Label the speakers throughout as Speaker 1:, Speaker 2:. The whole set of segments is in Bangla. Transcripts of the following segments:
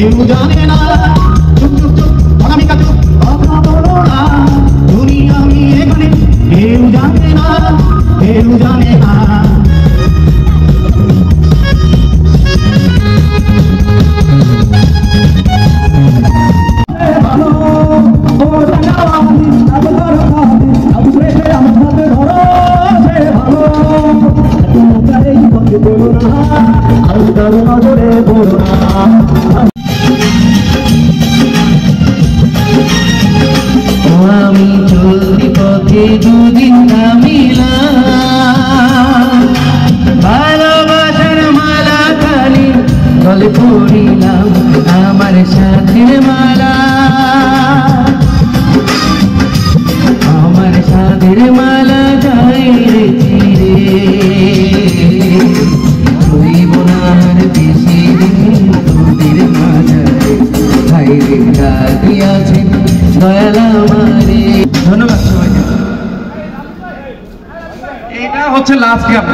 Speaker 1: কেউ জানে না চুপ চুপ চুপ অনামিকা চুপ কথা বলো না দুনিয়া আমি এখানে কেউ জানে না কেউ জানে না আমি চলতি পথে দুদিন নামিলাম ভালোবাসার মালা খালি গলে পড়িলাম আমার সাথের মালা আমার সাথের মালা যাই রে চিরে রইব না আর বেশি দিন তোদের মাঝারে ভাইরে ডাকিয়াছেন দয়াল আমারে। ধন্যবাদ সবাইকে। এটা হচ্ছে লাস্ট গান।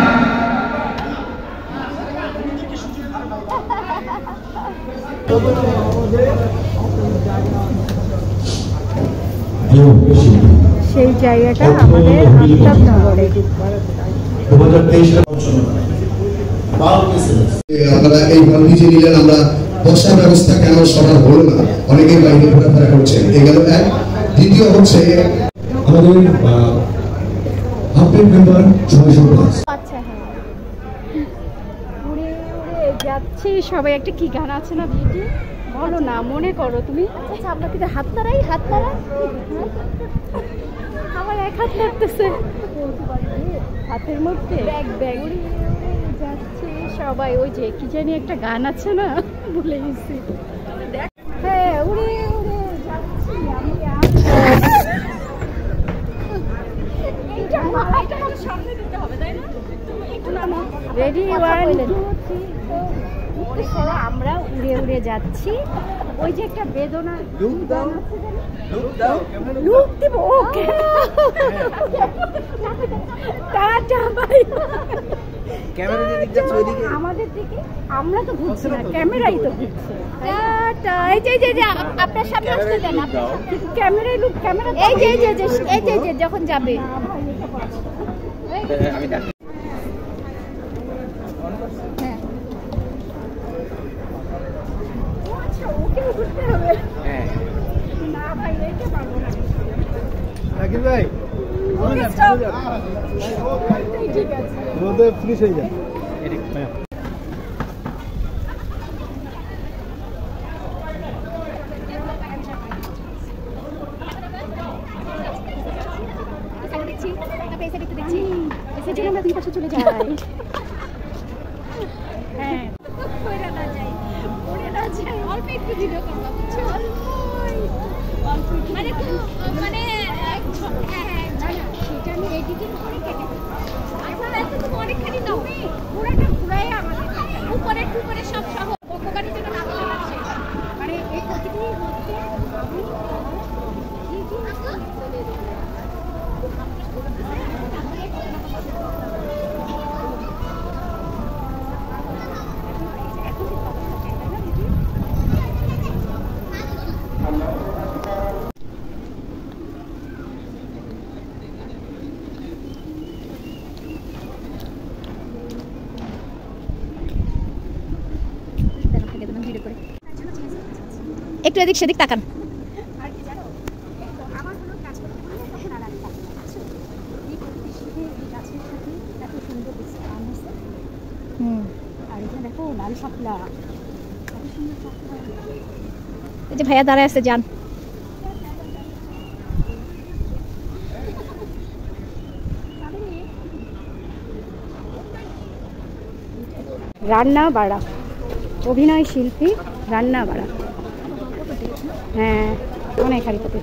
Speaker 2: সেই জায়গাটা আমাদের আফতাবনগরে।
Speaker 3: আপনারা এই নিজে নিলেন, আমরা বসার ব্যবস্থা কেন সবার হলো না, অনেকেই বাইরে ঘোরাফেরা করছেন, এই গেল এক। দ্বিতীয় হচ্ছে আমাদের হাফের মেম্বার 600+।
Speaker 2: আচ্ছা হ্যাঁ, উড়ে উড়ে যাচ্ছি সবাই। একটা কি গান আছে না দিদি, বলো না, মনে করো তুমি। আচ্ছা আমরা কিন্তু হাত নাড়াই, হাত নাড়াই। আমার এক হাত লাগতেছে হাতের মধ্যে। ব্যাগ ব্যাগ উড়ে উড়ে যাচ্ছে সবাই। ওই যে কি জানি একটা গান আছে না, ভুলে গেছি। হ্যাঁ, উড়ে উড়ে যাচ্ছি আমি। রেডি, 1 2 3। আমরা উড়ে উড়ে যাচ্ছি। ওই যে একটা বেদনা লুক দিব। ওকে টাটা বাই। আমাদের দিকে আমরা তো ঘুরছি না, ক্যামেরাই তো ঘুরছে। টাটা। এই যে যে আপনার সামনে আসতে দেন, ক্যামেরাই লুক, ক্যামেরা। এই যে এই যে এই যে যখন যাবে আমি দেখি। হ্যাঁ, আচ্ছা ওকে ঘুরতে হবে। হ্যাঁ না ভাই, এইটা পারবো না। রাকিব ভাই ঠিক আছে, রোদে ফ্রিজ হয়ে যায়। চলে যাই। হ্যাঁ, অল্প একটু ভিডিও করলাম, মানে সেটা আমি এডিটিং করে কেটে অনেকখানি দাও, পুরোটা ঘুরাই আমাদের উপরে টুপরে সব সহ উপকারী জন্য না হচ্ছে। মানে এই প্রতিটি হচ্ছে একটু এদিক সেদিক তাকান। এই যে ভাইয়া দাঁড়ায় আছে, যান। রান্না বাড়া, অভিনয় শিল্পী রান্না বাড়া। হ্যাঁ, অনেক হারিপাতে।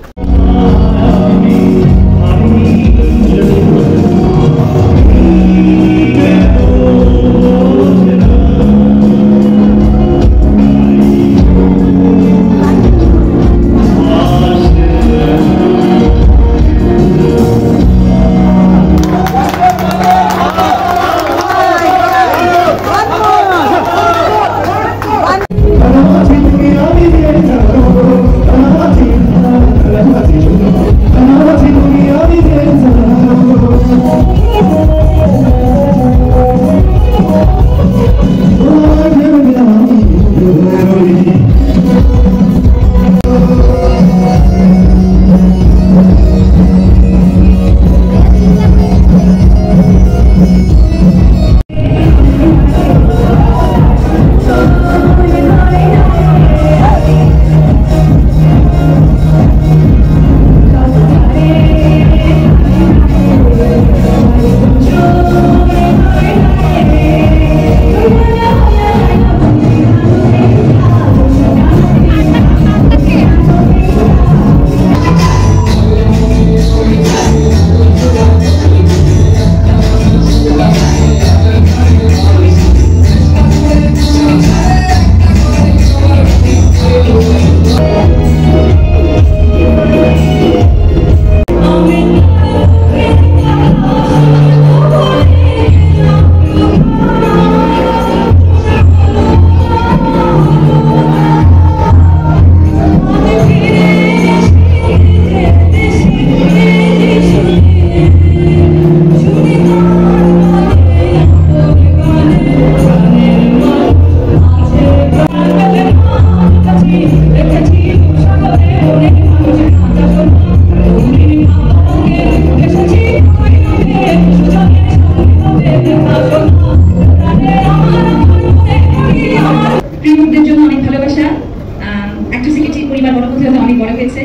Speaker 4: হয়েছে,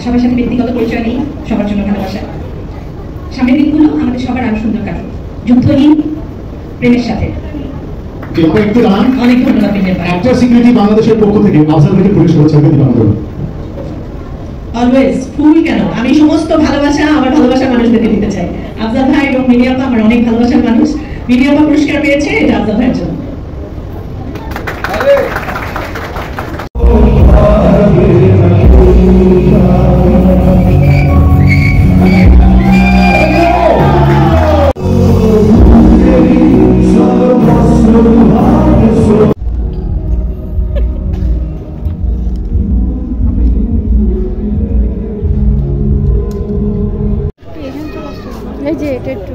Speaker 4: সবার সাথে ব্যক্তিগত পরিচয় নেই, সবার জন্য ভালোবাসা। সামনের দিনগুলো আমাদের সবার আরো সুন্দর কাটুক, যুদ্ধহীন প্রেমের সাথে।
Speaker 1: কয়েকটি গান
Speaker 4: অনেক ধন্যবাদ।
Speaker 1: অ্যাক্টর সিকিউরিটি বাংলাদেশের পক্ষ থেকে আফজাল ভাইকে পুরস্কার করছেন দিবান করুন।
Speaker 4: অলওয়েজ ফুল কেন, আমি সমস্ত ভালোবাসা আমার ভালোবাসার মানুষদেরকে দিতে চাই। আফজাল ভাই এবং মিডিয়াপা আমার অনেক ভালোবাসার মানুষ। মিডিয়াপা পুরস্কার পেয়েছে, এটা আফজাল ভাইয়ের জন্য।
Speaker 2: এই যে এটা একটু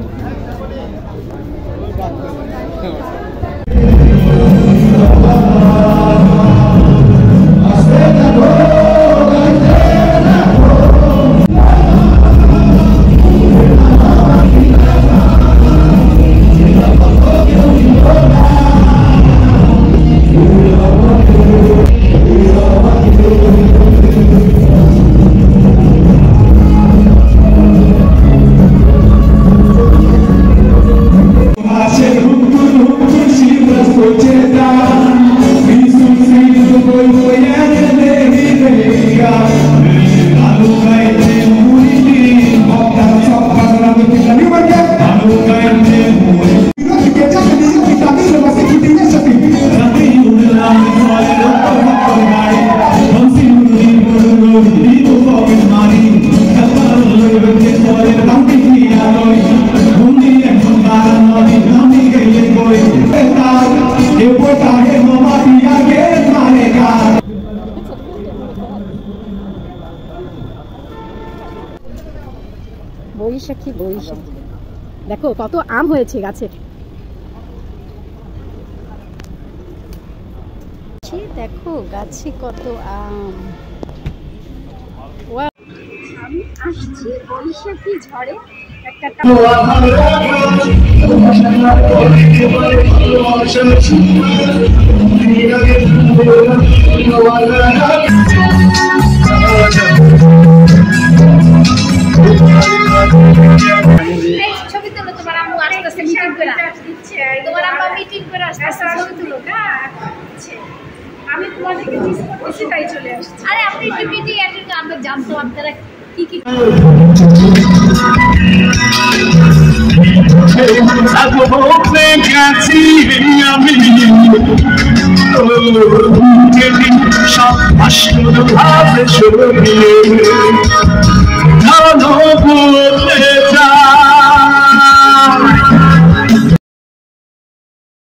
Speaker 2: বৈশাখী বৈশাখী। দেখো কত আম হয়েছে গাছে। দেখো গাছে কত আম। আমি আসছি বৈশাখী ঝড়ে একটা
Speaker 5: ছবি তুলো, তোমার আম্মু আসতেছে মিটিং করে দিচ্ছে, তোমার আম্মু মিটিং করে আসতেছে, ছবি তুলো না। আমি তোমাদেরকে মিস করতেছি তাই চলে আসছি। আরে আপনি একটু মিটিং অ্যাটেন্ড, আমরা জানতো আপনারা কি কি
Speaker 1: সব